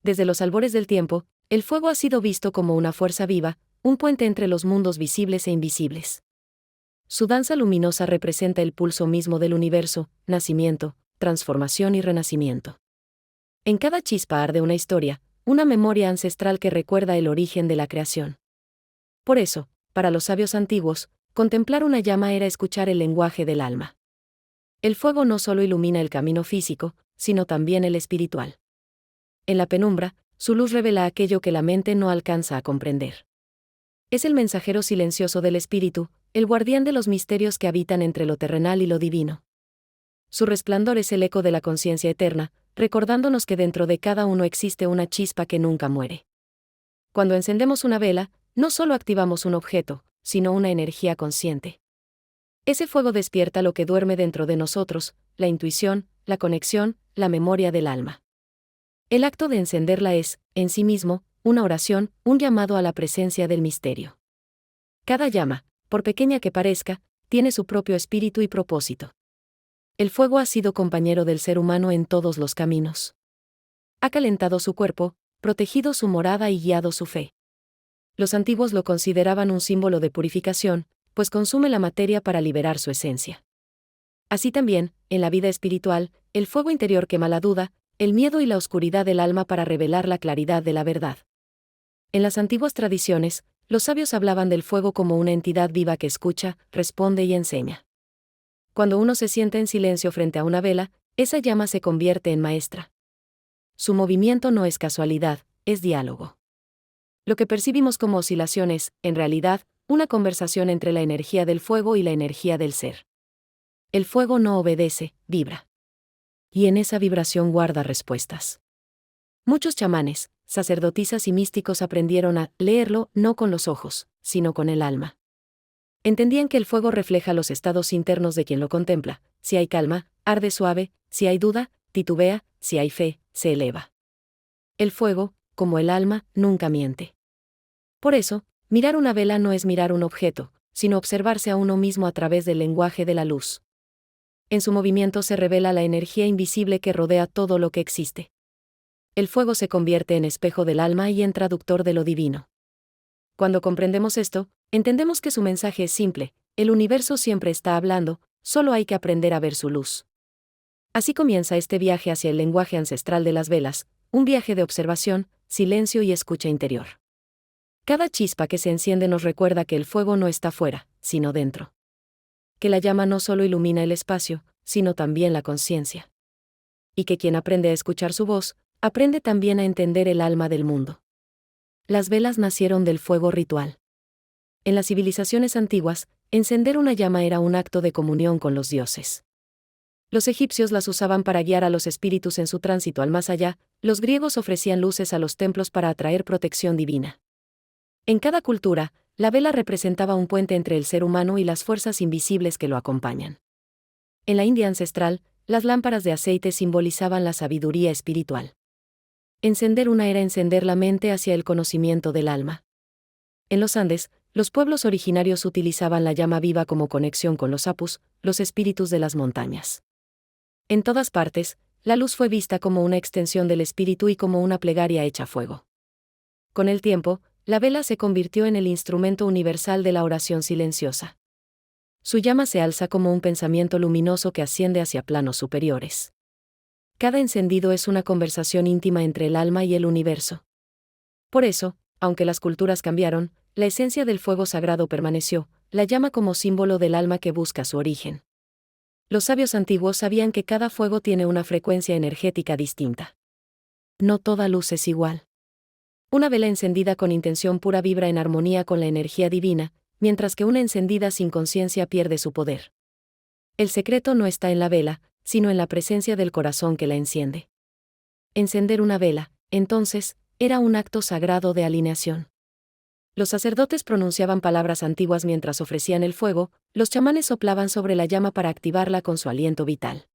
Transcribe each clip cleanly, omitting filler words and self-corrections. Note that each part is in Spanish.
Desde los albores del tiempo, el fuego ha sido visto como una fuerza viva, un puente entre los mundos visibles e invisibles. Su danza luminosa representa el pulso mismo del universo, nacimiento, transformación y renacimiento. En cada chispa arde una historia, una memoria ancestral que recuerda el origen de la creación. Por eso, para los sabios antiguos, contemplar una llama era escuchar el lenguaje del alma. El fuego no solo ilumina el camino físico, sino también el espiritual. En la penumbra, su luz revela aquello que la mente no alcanza a comprender. Es el mensajero silencioso del espíritu, el guardián de los misterios que habitan entre lo terrenal y lo divino. Su resplandor es el eco de la conciencia eterna, recordándonos que dentro de cada uno existe una chispa que nunca muere. Cuando encendemos una vela, no solo activamos un objeto, sino una energía consciente. Ese fuego despierta lo que duerme dentro de nosotros, la intuición, la conexión, la memoria del alma. El acto de encenderla es, en sí mismo, una oración, un llamado a la presencia del misterio. Cada llama, por pequeña que parezca, tiene su propio espíritu y propósito. El fuego ha sido compañero del ser humano en todos los caminos. Ha calentado su cuerpo, protegido su morada y guiado su fe. Los antiguos lo consideraban un símbolo de purificación, pues consume la materia para liberar su esencia. Así también, en la vida espiritual, el fuego interior quema la duda, el miedo y la oscuridad del alma para revelar la claridad de la verdad. En las antiguas tradiciones, los sabios hablaban del fuego como una entidad viva que escucha, responde y enseña. Cuando uno se sienta en silencio frente a una vela, esa llama se convierte en maestra. Su movimiento no es casualidad, es diálogo. Lo que percibimos como oscilación es, en realidad, una conversación entre la energía del fuego y la energía del ser. El fuego no obedece, vibra. Y en esa vibración guarda respuestas. Muchos chamanes, sacerdotisas y místicos aprendieron a leerlo no con los ojos, sino con el alma. Entendían que el fuego refleja los estados internos de quien lo contempla. Si hay calma, arde suave; si hay duda, titubea; si hay fe, se eleva. El fuego, como el alma, nunca miente. Por eso, mirar una vela no es mirar un objeto, sino observarse a uno mismo a través del lenguaje de la luz. En su movimiento se revela la energía invisible que rodea todo lo que existe. El fuego se convierte en espejo del alma y en traductor de lo divino. Cuando comprendemos esto, entendemos que su mensaje es simple: el universo siempre está hablando, solo hay que aprender a ver su luz. Así comienza este viaje hacia el lenguaje ancestral de las velas, un viaje de observación, silencio y escucha interior. Cada chispa que se enciende nos recuerda que el fuego no está fuera, sino dentro. Que la llama no solo ilumina el espacio, sino también la conciencia. Y que quien aprende a escuchar su voz, aprende también a entender el alma del mundo. Las velas nacieron del fuego ritual. En las civilizaciones antiguas, encender una llama era un acto de comunión con los dioses. Los egipcios las usaban para guiar a los espíritus en su tránsito al más allá; los griegos ofrecían luces a los templos para atraer protección divina. En cada cultura, la vela representaba un puente entre el ser humano y las fuerzas invisibles que lo acompañan. En la India ancestral, las lámparas de aceite simbolizaban la sabiduría espiritual. Encender una era encender la mente hacia el conocimiento del alma. En los Andes, los pueblos originarios utilizaban la llama viva como conexión con los apus, los espíritus de las montañas. En todas partes, la luz fue vista como una extensión del espíritu y como una plegaria hecha fuego. Con el tiempo, la vela se convirtió en el instrumento universal de la oración silenciosa. Su llama se alza como un pensamiento luminoso que asciende hacia planos superiores. Cada encendido es una conversación íntima entre el alma y el universo. Por eso, aunque las culturas cambiaron, la esencia del fuego sagrado permaneció, la llama como símbolo del alma que busca su origen. Los sabios antiguos sabían que cada fuego tiene una frecuencia energética distinta. No toda luz es igual. Una vela encendida con intención pura vibra en armonía con la energía divina, mientras que una encendida sin conciencia pierde su poder. El secreto no está en la vela, sino en la presencia del corazón que la enciende. Encender una vela, entonces, era un acto sagrado de alineación. Los sacerdotes pronunciaban palabras antiguas mientras ofrecían el fuego; los chamanes soplaban sobre la llama para activarla con su aliento vital.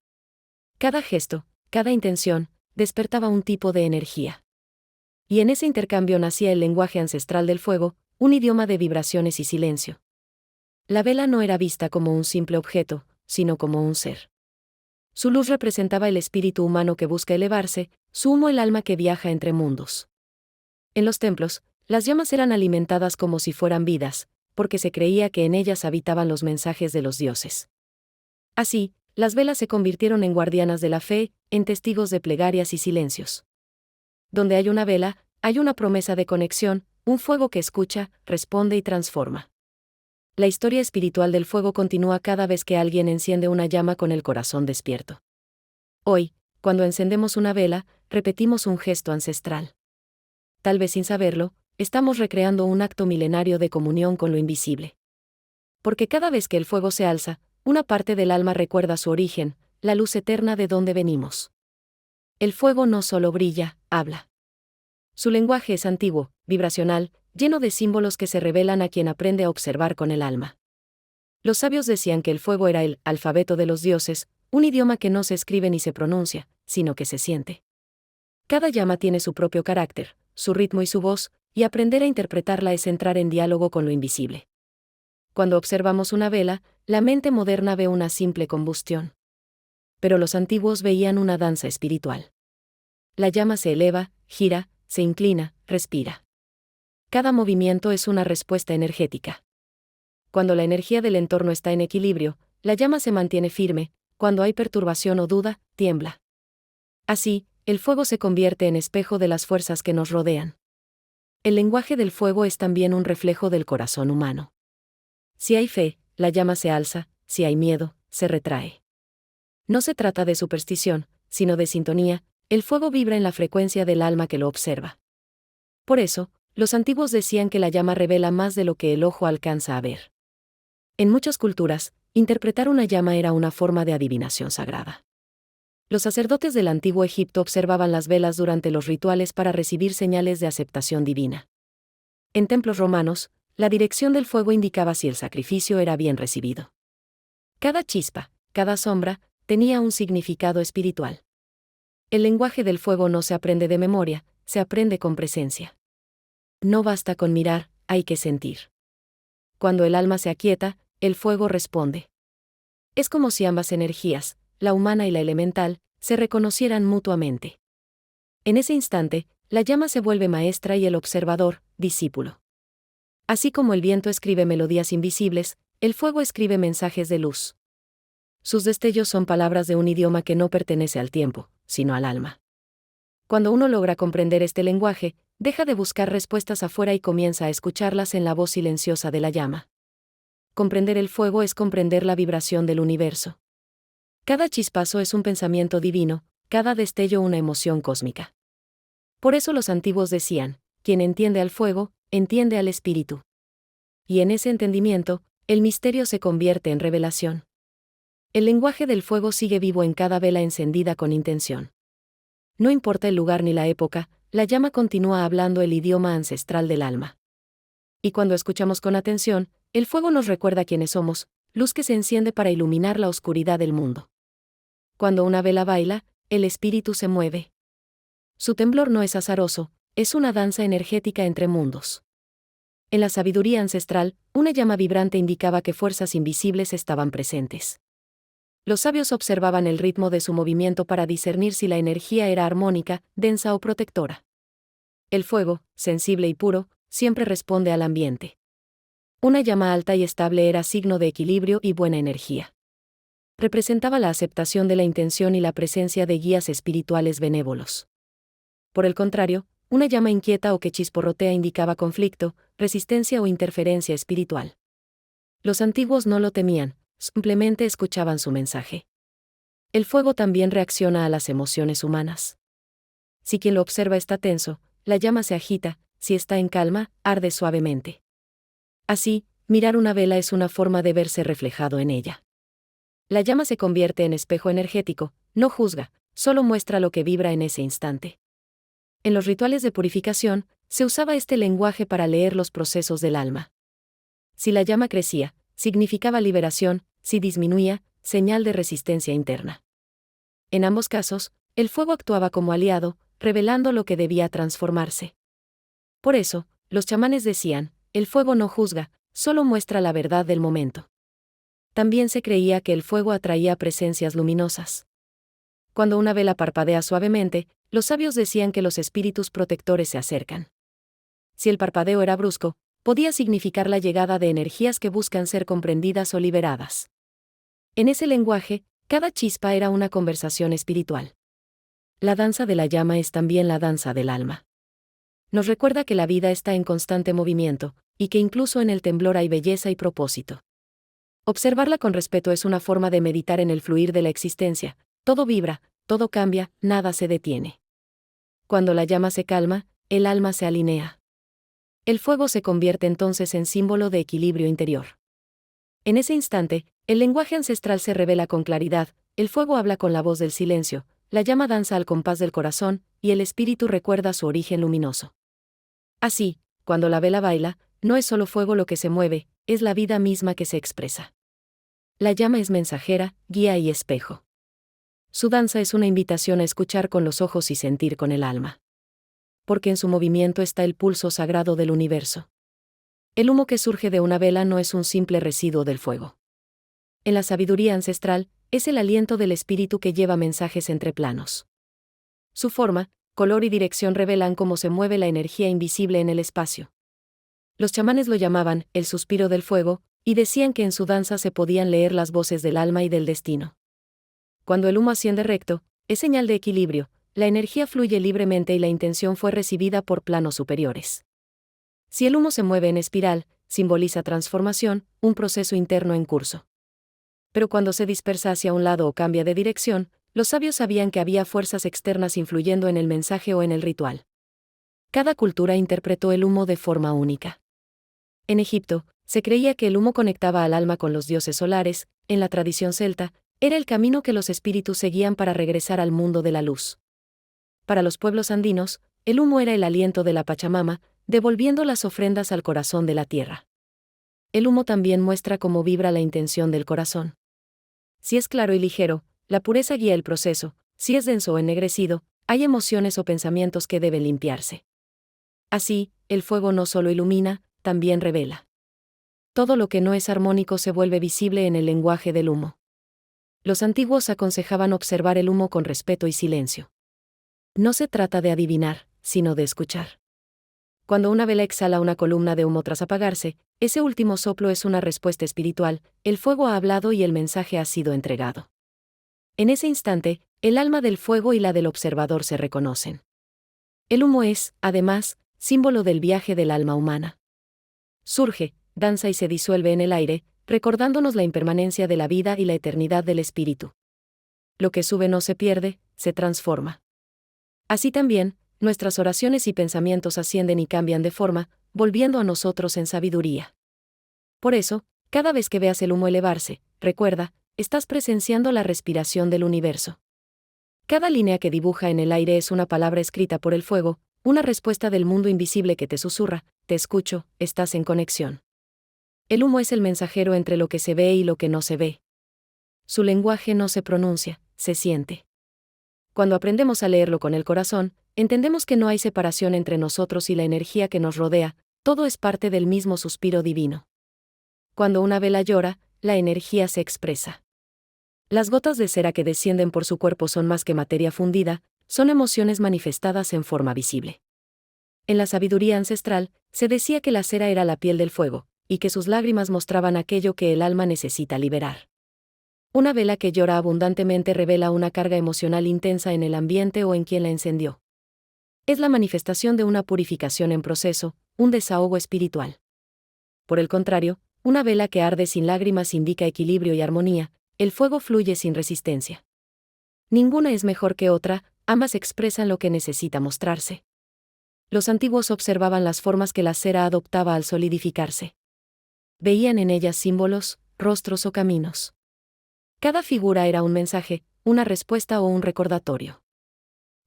Cada gesto, cada intención, despertaba un tipo de energía. Y en ese intercambio nacía el lenguaje ancestral del fuego, un idioma de vibraciones y silencio. La vela no era vista como un simple objeto, sino como un ser. Su luz representaba el espíritu humano que busca elevarse, su humo el alma que viaja entre mundos. En los templos, las llamas eran alimentadas como si fueran vidas, porque se creía que en ellas habitaban los mensajes de los dioses. Así, las velas se convirtieron en guardianas de la fe, en testigos de plegarias y silencios. Donde hay una vela, hay una promesa de conexión, un fuego que escucha, responde y transforma. La historia espiritual del fuego continúa cada vez que alguien enciende una llama con el corazón despierto. Hoy, cuando encendemos una vela, repetimos un gesto ancestral. Tal vez sin saberlo, estamos recreando un acto milenario de comunión con lo invisible. Porque cada vez que el fuego se alza, una parte del alma recuerda su origen, la luz eterna de donde venimos. El fuego no solo brilla, habla. Su lenguaje es antiguo, vibracional, lleno de símbolos que se revelan a quien aprende a observar con el alma. Los sabios decían que el fuego era el alfabeto de los dioses, un idioma que no se escribe ni se pronuncia, sino que se siente. Cada llama tiene su propio carácter, su ritmo y su voz, y aprender a interpretarla es entrar en diálogo con lo invisible. Cuando observamos una vela, la mente moderna ve una simple combustión. Pero los antiguos veían una danza espiritual. La llama se eleva, gira, se inclina, respira. Cada movimiento es una respuesta energética. Cuando la energía del entorno está en equilibrio, la llama se mantiene firme, cuando hay perturbación o duda, tiembla. Así, el fuego se convierte en espejo de las fuerzas que nos rodean. El lenguaje del fuego es también un reflejo del corazón humano. Si hay fe, la llama se alza, si hay miedo, se retrae. No se trata de superstición, sino de sintonía, el fuego vibra en la frecuencia del alma que lo observa. Por eso, los antiguos decían que la llama revela más de lo que el ojo alcanza a ver. En muchas culturas, interpretar una llama era una forma de adivinación sagrada. Los sacerdotes del antiguo Egipto observaban las velas durante los rituales para recibir señales de aceptación divina. En templos romanos, la dirección del fuego indicaba si el sacrificio era bien recibido. Cada chispa, cada sombra, tenía un significado espiritual. El lenguaje del fuego no se aprende de memoria, se aprende con presencia. No basta con mirar, hay que sentir. Cuando el alma se aquieta, el fuego responde. Es como si ambas energías, la humana y la elemental, se reconocieran mutuamente. En ese instante, la llama se vuelve maestra y el observador, discípulo. Así como el viento escribe melodías invisibles, el fuego escribe mensajes de luz. Sus destellos son palabras de un idioma que no pertenece al tiempo, sino al alma. Cuando uno logra comprender este lenguaje, deja de buscar respuestas afuera y comienza a escucharlas en la voz silenciosa de la llama. Comprender el fuego es comprender la vibración del universo. Cada chispazo es un pensamiento divino, cada destello una emoción cósmica. Por eso los antiguos decían, quien entiende al fuego, entiende al espíritu. Y en ese entendimiento, el misterio se convierte en revelación. El lenguaje del fuego sigue vivo en cada vela encendida con intención. No importa el lugar ni la época, la llama continúa hablando el idioma ancestral del alma. Y cuando escuchamos con atención, el fuego nos recuerda quiénes somos, luz que se enciende para iluminar la oscuridad del mundo. Cuando una vela baila, el espíritu se mueve. Su temblor no es azaroso, es una danza energética entre mundos. En la sabiduría ancestral, una llama vibrante indicaba que fuerzas invisibles estaban presentes. Los sabios observaban el ritmo de su movimiento para discernir si la energía era armónica, densa o protectora. El fuego, sensible y puro, siempre responde al ambiente. Una llama alta y estable era signo de equilibrio y buena energía. Representaba la aceptación de la intención y la presencia de guías espirituales benévolos. Por el contrario, una llama inquieta o que chisporrotea indicaba conflicto, resistencia o interferencia espiritual. Los antiguos no lo temían, simplemente escuchaban su mensaje. El fuego también reacciona a las emociones humanas. Si quien lo observa está tenso, la llama se agita, si está en calma, arde suavemente. Así, mirar una vela es una forma de verse reflejado en ella. La llama se convierte en espejo energético, no juzga, solo muestra lo que vibra en ese instante. En los rituales de purificación, se usaba este lenguaje para leer los procesos del alma. Si la llama crecía, significaba liberación, si disminuía, señal de resistencia interna. En ambos casos, el fuego actuaba como aliado, revelando lo que debía transformarse. Por eso, los chamanes decían, el fuego no juzga, solo muestra la verdad del momento. También se creía que el fuego atraía presencias luminosas. Cuando una vela parpadea suavemente, los sabios decían que los espíritus protectores se acercan. Si el parpadeo era brusco, podía significar la llegada de energías que buscan ser comprendidas o liberadas. En ese lenguaje, cada chispa era una conversación espiritual. La danza de la llama es también la danza del alma. Nos recuerda que la vida está en constante movimiento, y que incluso en el temblor hay belleza y propósito. Observarla con respeto es una forma de meditar en el fluir de la existencia. Todo vibra, todo cambia, nada se detiene. Cuando la llama se calma, el alma se alinea. El fuego se convierte entonces en símbolo de equilibrio interior. En ese instante, el lenguaje ancestral se revela con claridad, el fuego habla con la voz del silencio, la llama danza al compás del corazón, y el espíritu recuerda su origen luminoso. Así, cuando la vela baila, no es solo fuego lo que se mueve, es la vida misma que se expresa. La llama es mensajera, guía y espejo. Su danza es una invitación a escuchar con los ojos y sentir con el alma. Porque en su movimiento está el pulso sagrado del universo. El humo que surge de una vela no es un simple residuo del fuego. En la sabiduría ancestral, es el aliento del espíritu que lleva mensajes entre planos. Su forma, color y dirección revelan cómo se mueve la energía invisible en el espacio. Los chamanes lo llamaban el suspiro del fuego, y decían que en su danza se podían leer las voces del alma y del destino. Cuando el humo asciende recto, es señal de equilibrio, la energía fluye libremente y la intención fue recibida por planos superiores. Si el humo se mueve en espiral, simboliza transformación, un proceso interno en curso. Pero cuando se dispersa hacia un lado o cambia de dirección, los sabios sabían que había fuerzas externas influyendo en el mensaje o en el ritual. Cada cultura interpretó el humo de forma única. En Egipto, se creía que el humo conectaba al alma con los dioses solares. En la tradición celta, era el camino que los espíritus seguían para regresar al mundo de la luz. Para los pueblos andinos, el humo era el aliento de la Pachamama, devolviendo las ofrendas al corazón de la tierra. El humo también muestra cómo vibra la intención del corazón. Si es claro y ligero, la pureza guía el proceso; si es denso o ennegrecido, hay emociones o pensamientos que deben limpiarse. Así, el fuego no solo ilumina, también revela. Todo lo que no es armónico se vuelve visible en el lenguaje del humo. Los antiguos aconsejaban observar el humo con respeto y silencio. No se trata de adivinar, sino de escuchar. Cuando una vela exhala una columna de humo tras apagarse, ese último soplo es una respuesta espiritual, el fuego ha hablado y el mensaje ha sido entregado. En ese instante, el alma del fuego y la del observador se reconocen. El humo es, además, símbolo del viaje del alma humana. Surge, danza y se disuelve en el aire, recordándonos la impermanencia de la vida y la eternidad del espíritu. Lo que sube no se pierde, se transforma. Así también, nuestras oraciones y pensamientos ascienden y cambian de forma, volviendo a nosotros en sabiduría. Por eso, cada vez que veas el humo elevarse, recuerda, estás presenciando la respiración del universo. Cada línea que dibuja en el aire es una palabra escrita por el fuego, una respuesta del mundo invisible que te susurra: te escucho, estás en conexión. El humo es el mensajero entre lo que se ve y lo que no se ve. Su lenguaje no se pronuncia, se siente. Cuando aprendemos a leerlo con el corazón, entendemos que no hay separación entre nosotros y la energía que nos rodea, todo es parte del mismo suspiro divino. Cuando una vela llora, la energía se expresa. Las gotas de cera que descienden por su cuerpo son más que materia fundida, son emociones manifestadas en forma visible. En la sabiduría ancestral, se decía que la cera era la piel del fuego, y que sus lágrimas mostraban aquello que el alma necesita liberar. Una vela que llora abundantemente revela una carga emocional intensa en el ambiente o en quien la encendió. Es la manifestación de una purificación en proceso, un desahogo espiritual. Por el contrario, una vela que arde sin lágrimas indica equilibrio y armonía, el fuego fluye sin resistencia. Ninguna es mejor que otra, ambas expresan lo que necesita mostrarse. Los antiguos observaban las formas que la cera adoptaba al solidificarse. Veían en ellas símbolos, rostros o caminos. Cada figura era un mensaje, una respuesta o un recordatorio.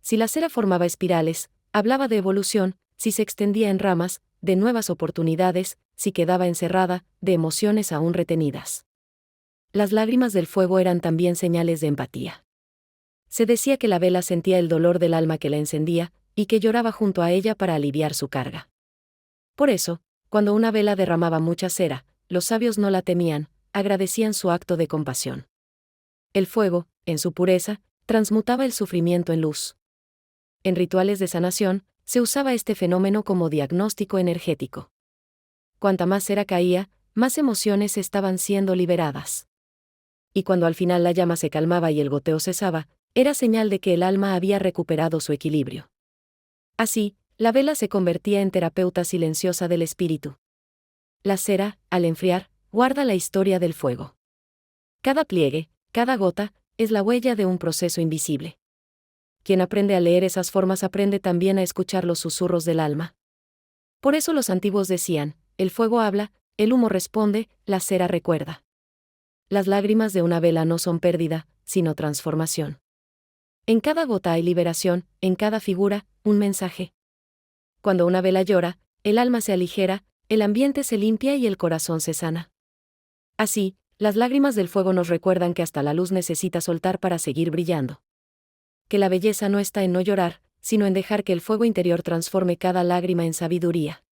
Si la cera formaba espirales, hablaba de evolución; si se extendía en ramas, de nuevas oportunidades; si quedaba encerrada, de emociones aún retenidas. Las lágrimas del fuego eran también señales de empatía. Se decía que la vela sentía el dolor del alma que la encendía, y que lloraba junto a ella para aliviar su carga. Por eso, cuando una vela derramaba mucha cera, los sabios no la temían, agradecían su acto de compasión. El fuego, en su pureza, transmutaba el sufrimiento en luz. En rituales de sanación, se usaba este fenómeno como diagnóstico energético. Cuanta más cera caía, más emociones estaban siendo liberadas. Y cuando al final la llama se calmaba y el goteo cesaba, era señal de que el alma había recuperado su equilibrio. Así, la vela se convertía en terapeuta silenciosa del espíritu. La cera, al enfriar, guarda la historia del fuego. Cada pliegue, cada gota, es la huella de un proceso invisible. Quien aprende a leer esas formas aprende también a escuchar los susurros del alma. Por eso los antiguos decían, el fuego habla, el humo responde, la cera recuerda. Las lágrimas de una vela no son pérdida, sino transformación. En cada gota hay liberación, en cada figura, un mensaje. Cuando una vela llora, el alma se aligera, el ambiente se limpia y el corazón se sana. Así, las lágrimas del fuego nos recuerdan que hasta la luz necesita soltar para seguir brillando. Que la belleza no está en no llorar, sino en dejar que el fuego interior transforme cada lágrima en sabiduría.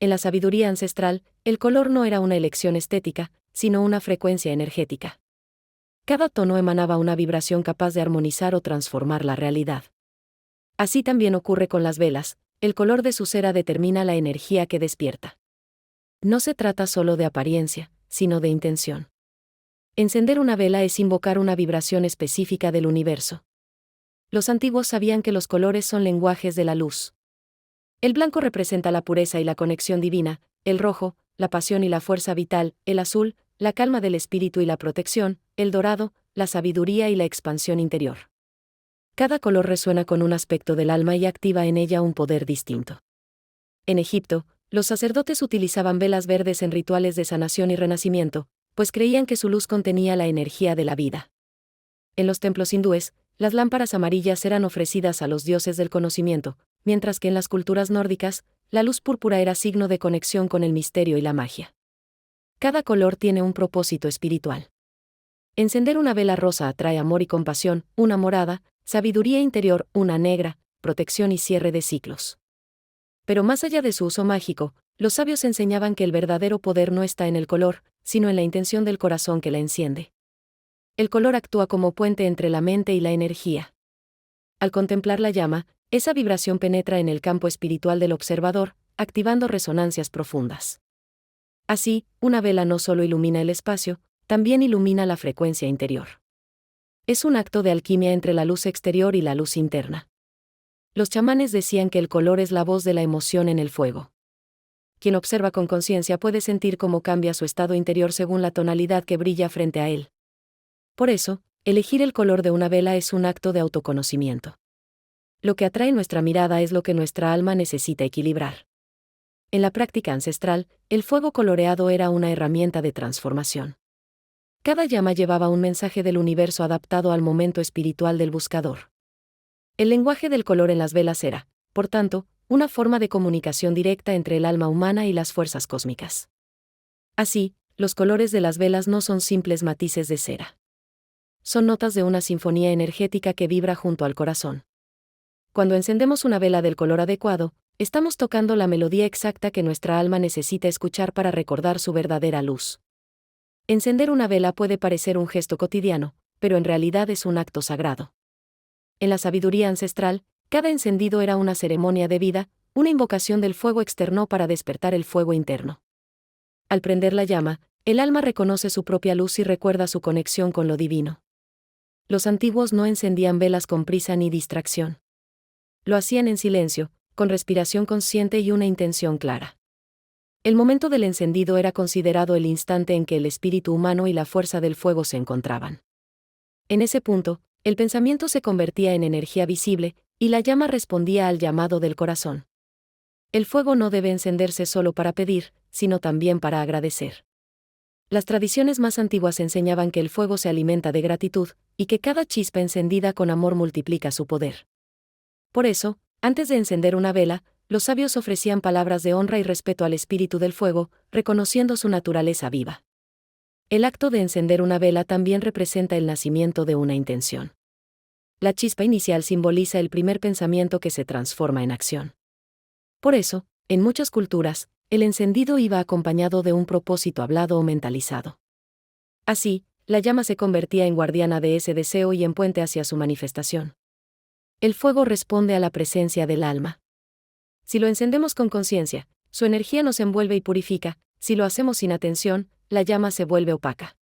En la sabiduría ancestral, el color no era una elección estética, sino una frecuencia energética. Cada tono emanaba una vibración capaz de armonizar o transformar la realidad. Así también ocurre con las velas, el color de su cera determina la energía que despierta. No se trata solo de apariencia, sino de intención. Encender una vela es invocar una vibración específica del universo. Los antiguos sabían que los colores son lenguajes de la luz. El blanco representa la pureza y la conexión divina, el rojo, la pasión y la fuerza vital, el azul, la calma del espíritu y la protección, el dorado, la sabiduría y la expansión interior. Cada color resuena con un aspecto del alma y activa en ella un poder distinto. En Egipto, los sacerdotes utilizaban velas verdes en rituales de sanación y renacimiento, pues creían que su luz contenía la energía de la vida. En los templos hindúes, las lámparas amarillas eran ofrecidas a los dioses del conocimiento, mientras que en las culturas nórdicas, la luz púrpura era signo de conexión con el misterio y la magia. Cada color tiene un propósito espiritual. Encender una vela rosa atrae amor y compasión, una morada, sabiduría interior, una negra, protección y cierre de ciclos. Pero más allá de su uso mágico, los sabios enseñaban que el verdadero poder no está en el color, sino en la intención del corazón que la enciende. El color actúa como puente entre la mente y la energía. Al contemplar la llama, esa vibración penetra en el campo espiritual del observador, activando resonancias profundas. Así, una vela no solo ilumina el espacio, también ilumina la frecuencia interior. Es un acto de alquimia entre la luz exterior y la luz interna. Los chamanes decían que el color es la voz de la emoción en el fuego. Quien observa con conciencia puede sentir cómo cambia su estado interior según la tonalidad que brilla frente a él. Por eso, elegir el color de una vela es un acto de autoconocimiento. Lo que atrae nuestra mirada es lo que nuestra alma necesita equilibrar. En la práctica ancestral, el fuego coloreado era una herramienta de transformación. Cada llama llevaba un mensaje del universo adaptado al momento espiritual del buscador. El lenguaje del color en las velas era, por tanto, una forma de comunicación directa entre el alma humana y las fuerzas cósmicas. Así, los colores de las velas no son simples matices de cera. Son notas de una sinfonía energética que vibra junto al corazón. Cuando encendemos una vela del color adecuado, estamos tocando la melodía exacta que nuestra alma necesita escuchar para recordar su verdadera luz. Encender una vela puede parecer un gesto cotidiano, pero en realidad es un acto sagrado. En la sabiduría ancestral, cada encendido era una ceremonia de vida, una invocación del fuego externo para despertar el fuego interno. Al prender la llama, el alma reconoce su propia luz y recuerda su conexión con lo divino. Los antiguos no encendían velas con prisa ni distracción. Lo hacían en silencio, con respiración consciente y una intención clara. El momento del encendido era considerado el instante en que el espíritu humano y la fuerza del fuego se encontraban. En ese punto, el pensamiento se convertía en energía visible, y la llama respondía al llamado del corazón. El fuego no debe encenderse solo para pedir, sino también para agradecer. Las tradiciones más antiguas enseñaban que el fuego se alimenta de gratitud, y que cada chispa encendida con amor multiplica su poder. Por eso, antes de encender una vela, los sabios ofrecían palabras de honra y respeto al espíritu del fuego, reconociendo su naturaleza viva. El acto de encender una vela también representa el nacimiento de una intención. La chispa inicial simboliza el primer pensamiento que se transforma en acción. Por eso, en muchas culturas, el encendido iba acompañado de un propósito hablado o mentalizado. Así, la llama se convertía en guardiana de ese deseo y en puente hacia su manifestación. El fuego responde a la presencia del alma. Si lo encendemos con conciencia, su energía nos envuelve y purifica; si lo hacemos sin atención, la llama se vuelve opaca.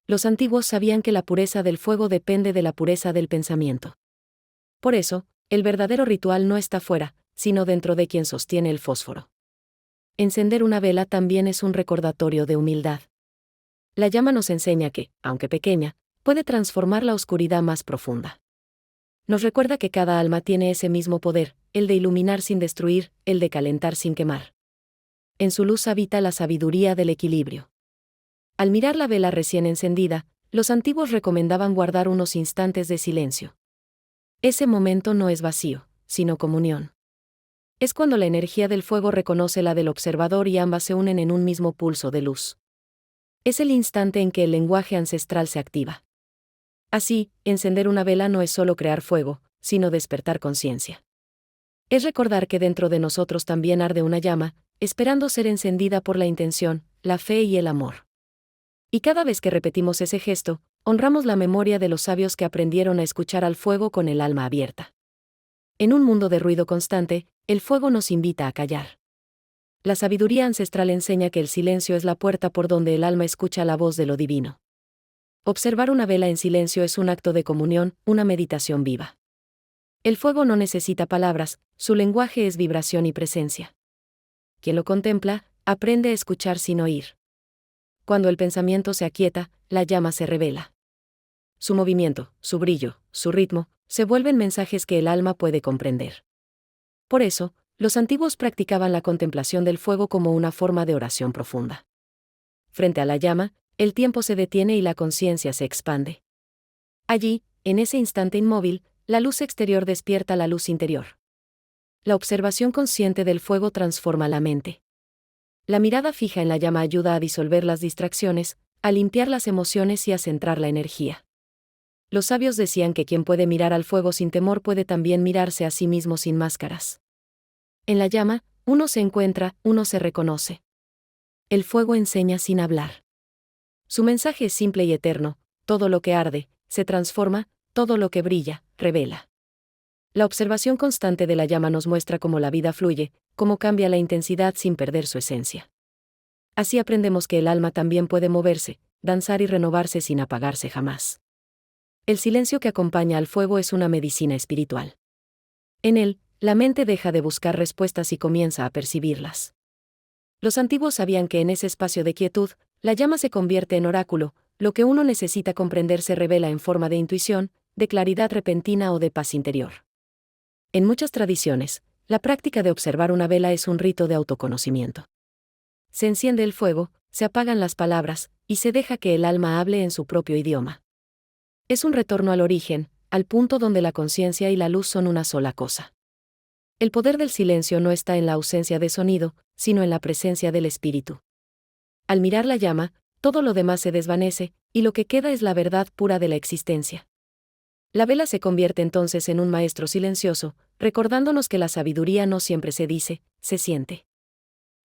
Los antiguos sabían que la pureza del fuego depende de la pureza del pensamiento. Por eso, el verdadero ritual no está fuera, sino dentro de quien sostiene el fósforo. Encender una vela también es un recordatorio de humildad. La llama nos enseña que, aunque pequeña, puede transformar la oscuridad más profunda. Nos recuerda que cada alma tiene ese mismo poder, el de iluminar sin destruir, el de calentar sin quemar. En su luz habita la sabiduría del equilibrio. Al mirar la vela recién encendida, los antiguos recomendaban guardar unos instantes de silencio. Ese momento no es vacío, sino comunión. Es cuando la energía del fuego reconoce la del observador y ambas se unen en un mismo pulso de luz. Es el instante en que el lenguaje ancestral se activa. Así, encender una vela no es solo crear fuego, sino despertar conciencia. Es recordar que dentro de nosotros también arde una llama, esperando ser encendida por la intención, la fe y el amor. Y cada vez que repetimos ese gesto, honramos la memoria de los sabios que aprendieron a escuchar al fuego con el alma abierta. En un mundo de ruido constante, el fuego nos invita a callar. La sabiduría ancestral enseña que el silencio es la puerta por donde el alma escucha la voz de lo divino. Observar una vela en silencio es un acto de comunión, una meditación viva. El fuego no necesita palabras, su lenguaje es vibración y presencia. Quien lo contempla, aprende a escuchar sin oír. Cuando el pensamiento se aquieta, la llama se revela. Su movimiento, su brillo, su ritmo, se vuelven mensajes que el alma puede comprender. Por eso, los antiguos practicaban la contemplación del fuego como una forma de oración profunda. Frente a la llama, el tiempo se detiene y la conciencia se expande. Allí, en ese instante inmóvil, la luz exterior despierta la luz interior. La observación consciente del fuego transforma la mente. La mirada fija en la llama ayuda a disolver las distracciones, a limpiar las emociones y a centrar la energía. Los sabios decían que quien puede mirar al fuego sin temor puede también mirarse a sí mismo sin máscaras. En la llama, uno se encuentra, uno se reconoce. El fuego enseña sin hablar. Su mensaje es simple y eterno: todo lo que arde, se transforma; todo lo que brilla, revela. La observación constante de la llama nos muestra cómo la vida fluye, cómo cambia la intensidad sin perder su esencia. Así aprendemos que el alma también puede moverse, danzar y renovarse sin apagarse jamás. El silencio que acompaña al fuego es una medicina espiritual. En él, la mente deja de buscar respuestas y comienza a percibirlas. Los antiguos sabían que en ese espacio de quietud, la llama se convierte en oráculo; lo que uno necesita comprender se revela en forma de intuición, de claridad repentina o de paz interior. En muchas tradiciones, la práctica de observar una vela es un rito de autoconocimiento. Se enciende el fuego, se apagan las palabras, y se deja que el alma hable en su propio idioma. Es un retorno al origen, al punto donde la conciencia y la luz son una sola cosa. El poder del silencio no está en la ausencia de sonido, sino en la presencia del espíritu. Al mirar la llama, todo lo demás se desvanece, y lo que queda es la verdad pura de la existencia. La vela se convierte entonces en un maestro silencioso, recordándonos que la sabiduría no siempre se dice, se siente.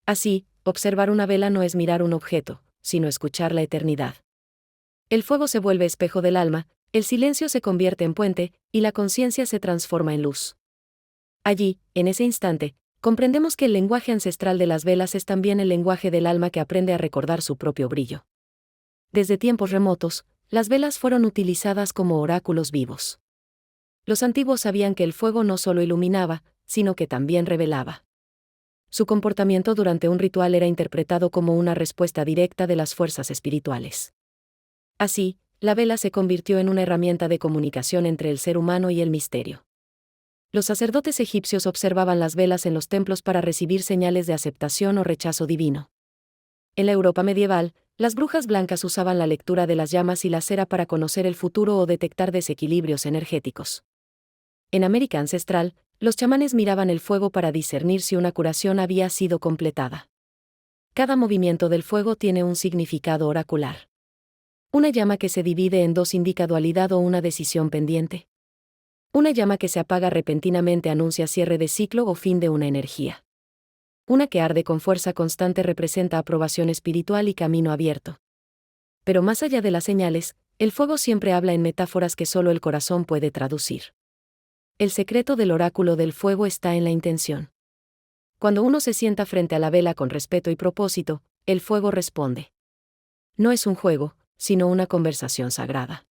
Así, observar una vela no es mirar un objeto, sino escuchar la eternidad. El fuego se vuelve espejo del alma, el silencio se convierte en puente, y la conciencia se transforma en luz. Allí, en ese instante, comprendemos que el lenguaje ancestral de las velas es también el lenguaje del alma que aprende a recordar su propio brillo. Desde tiempos remotos, las velas fueron utilizadas como oráculos vivos. Los antiguos sabían que el fuego no solo iluminaba, sino que también revelaba. Su comportamiento durante un ritual era interpretado como una respuesta directa de las fuerzas espirituales. Así, la vela se convirtió en una herramienta de comunicación entre el ser humano y el misterio. Los sacerdotes egipcios observaban las velas en los templos para recibir señales de aceptación o rechazo divino. En la Europa medieval, las brujas blancas usaban la lectura de las llamas y la cera para conocer el futuro o detectar desequilibrios energéticos. En América ancestral, los chamanes miraban el fuego para discernir si una curación había sido completada. Cada movimiento del fuego tiene un significado oracular. Una llama que se divide en dos indica dualidad o una decisión pendiente. Una llama que se apaga repentinamente anuncia cierre de ciclo o fin de una energía. Una que arde con fuerza constante representa aprobación espiritual y camino abierto. Pero más allá de las señales, el fuego siempre habla en metáforas que solo el corazón puede traducir. El secreto del oráculo del fuego está en la intención. Cuando uno se sienta frente a la vela con respeto y propósito, el fuego responde. No es un juego, sino una conversación sagrada.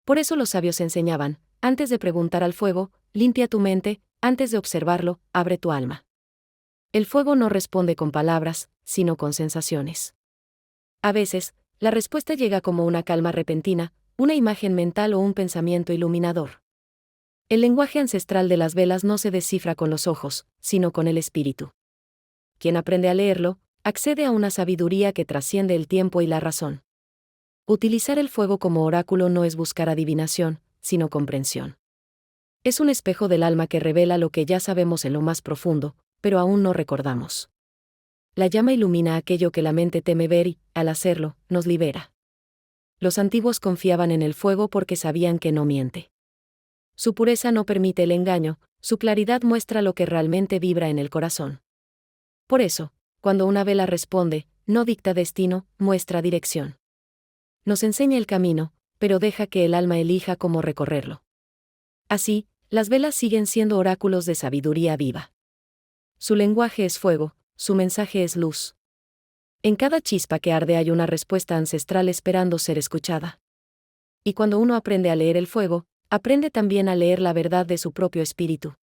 Por eso los sabios enseñaban, antes de preguntar al fuego, limpia tu mente, antes de observarlo, abre tu alma. El fuego no responde con palabras, sino con sensaciones. A veces, la respuesta llega como una calma repentina, una imagen mental o un pensamiento iluminador. El lenguaje ancestral de las velas no se descifra con los ojos, sino con el espíritu. Quien aprende a leerlo, accede a una sabiduría que trasciende el tiempo y la razón. Utilizar el fuego como oráculo no es buscar adivinación, sino comprensión. Es un espejo del alma que revela lo que ya sabemos en lo más profundo, pero aún no recordamos. La llama ilumina aquello que la mente teme ver y, al hacerlo, nos libera. Los antiguos confiaban en el fuego porque sabían que no miente. Su pureza no permite el engaño, su claridad muestra lo que realmente vibra en el corazón. Por eso, cuando una vela responde, no dicta destino, muestra dirección. Nos enseña el camino, pero deja que el alma elija cómo recorrerlo. Así, las velas siguen siendo oráculos de sabiduría viva. Su lenguaje es fuego, su mensaje es luz. En cada chispa que arde hay una respuesta ancestral esperando ser escuchada. Y cuando uno aprende a leer el fuego, aprende también a leer la verdad de su propio espíritu.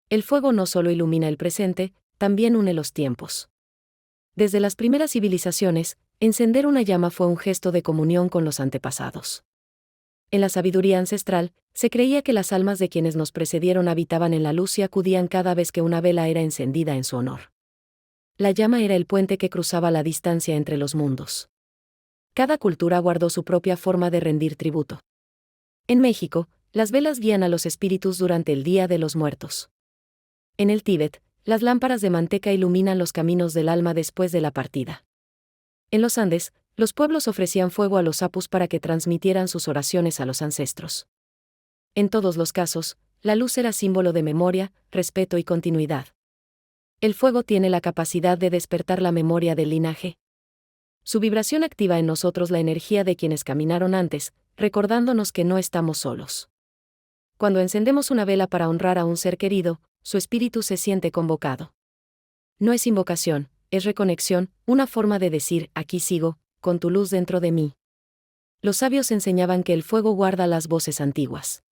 El fuego no solo ilumina el presente, también une los tiempos. Desde las primeras civilizaciones, encender una llama fue un gesto de comunión con los antepasados. En la sabiduría ancestral, se creía que las almas de quienes nos precedieron habitaban en la luz y acudían cada vez que una vela era encendida en su honor. La llama era el puente que cruzaba la distancia entre los mundos. Cada cultura guardó su propia forma de rendir tributo. En México, las velas guían a los espíritus durante el Día de los Muertos. En el Tíbet, las lámparas de manteca iluminan los caminos del alma después de la partida. En los Andes, los pueblos ofrecían fuego a los apus para que transmitieran sus oraciones a los ancestros. En todos los casos, la luz era símbolo de memoria, respeto y continuidad. El fuego tiene la capacidad de despertar la memoria del linaje. Su vibración activa en nosotros la energía de quienes caminaron antes, recordándonos que no estamos solos. Cuando encendemos una vela para honrar a un ser querido, su espíritu se siente convocado. No es invocación, es reconexión, una forma de decir, aquí sigo, con tu luz dentro de mí. Los sabios enseñaban que el fuego guarda las voces antiguas.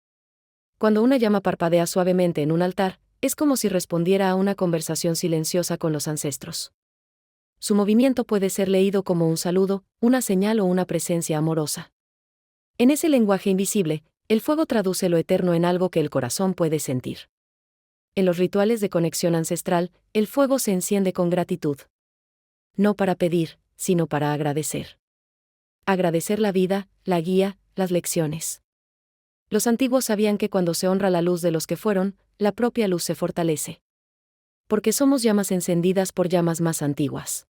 Cuando una llama parpadea suavemente en un altar, es como si respondiera a una conversación silenciosa con los ancestros. Su movimiento puede ser leído como un saludo, una señal o una presencia amorosa. En ese lenguaje invisible, el fuego traduce lo eterno en algo que el corazón puede sentir. En los rituales de conexión ancestral, el fuego se enciende con gratitud. No para pedir, sino para agradecer. Agradecer la vida, la guía, las lecciones. Los antiguos sabían que cuando se honra la luz de los que fueron, la propia luz se fortalece. Porque somos llamas encendidas por llamas más antiguas.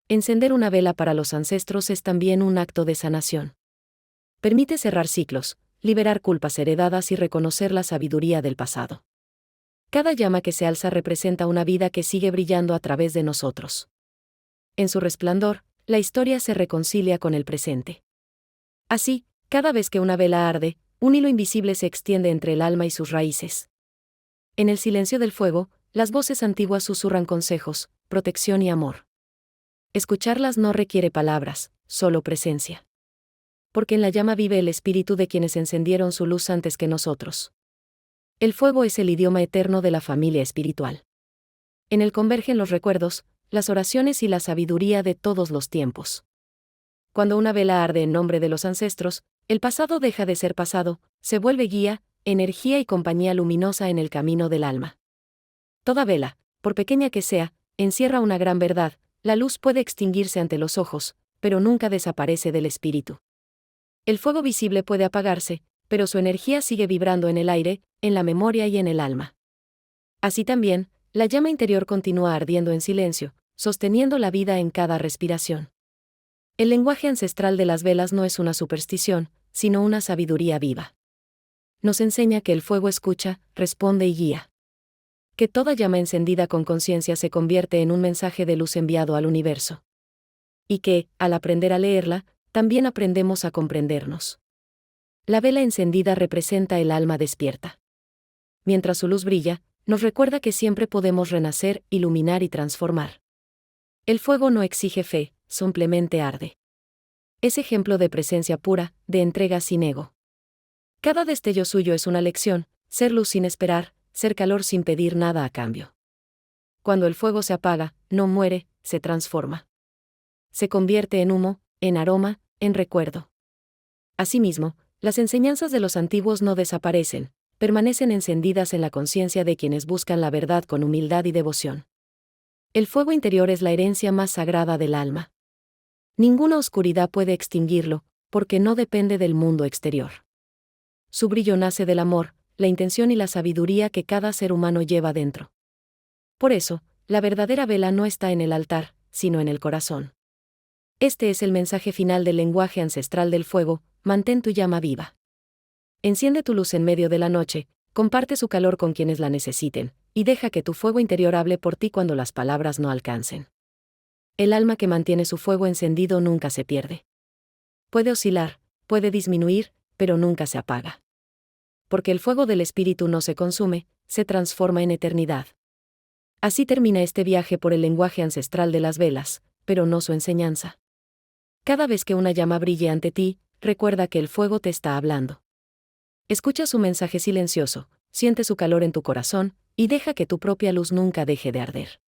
Encender una vela para los ancestros es también un acto de sanación. Permite cerrar ciclos, liberar culpas heredadas y reconocer la sabiduría del pasado. Cada llama que se alza representa una vida que sigue brillando a través de nosotros. En su resplandor, la historia se reconcilia con el presente. Así, cada vez que una vela arde, un hilo invisible se extiende entre el alma y sus raíces. En el silencio del fuego, las voces antiguas susurran consejos, protección y amor. Escucharlas no requiere palabras, solo presencia. Porque en la llama vive el espíritu de quienes encendieron su luz antes que nosotros. El fuego es el idioma eterno de la familia espiritual. En él convergen los recuerdos, las oraciones y la sabiduría de todos los tiempos. Cuando una vela arde en nombre de los ancestros, el pasado deja de ser pasado, se vuelve guía, energía y compañía luminosa en el camino del alma. Toda vela, por pequeña que sea, encierra una gran verdad, la luz puede extinguirse ante los ojos, pero nunca desaparece del espíritu. El fuego visible puede apagarse, pero su energía sigue vibrando en el aire, en la memoria y en el alma. Así también, la llama interior continúa ardiendo en silencio, sosteniendo la vida en cada respiración. El lenguaje ancestral de las velas no es una superstición, sino una sabiduría viva. Nos enseña que el fuego escucha, responde y guía. Que toda llama encendida con conciencia se convierte en un mensaje de luz enviado al universo. Y que, al aprender a leerla, también aprendemos a comprendernos. La vela encendida representa el alma despierta. mientras su luz brilla, nos recuerda que siempre podemos renacer, iluminar y transformar. El fuego no exige fe, simplemente arde. Es ejemplo de presencia pura, de entrega sin ego. Cada destello suyo es una lección, ser luz sin esperar, ser calor sin pedir nada a cambio. Cuando el fuego se apaga, no muere, se transforma. Se convierte en humo, en aroma, en recuerdo. Asimismo, las enseñanzas de los antiguos no desaparecen, permanecen encendidas en la conciencia de quienes buscan la verdad con humildad y devoción. El fuego interior es la herencia más sagrada del alma. Ninguna oscuridad puede extinguirlo, porque no depende del mundo exterior. Su brillo nace del amor, la intención y la sabiduría que cada ser humano lleva dentro. Por eso, la verdadera vela no está en el altar, sino en el corazón. Este es el mensaje final del lenguaje ancestral del fuego: mantén tu llama viva. Enciende tu luz en medio de la noche, comparte su calor con quienes la necesiten, y deja que tu fuego interior hable por ti cuando las palabras no alcancen. El alma que mantiene su fuego encendido nunca se pierde. Puede oscilar, puede disminuir, pero nunca se apaga. Porque el fuego del espíritu no se consume, se transforma en eternidad. Así termina este viaje por el lenguaje ancestral de las velas, pero no su enseñanza. Cada vez que una llama brille ante ti, recuerda que el fuego te está hablando. Escucha su mensaje silencioso, siente su calor en tu corazón, y deja que tu propia luz nunca deje de arder.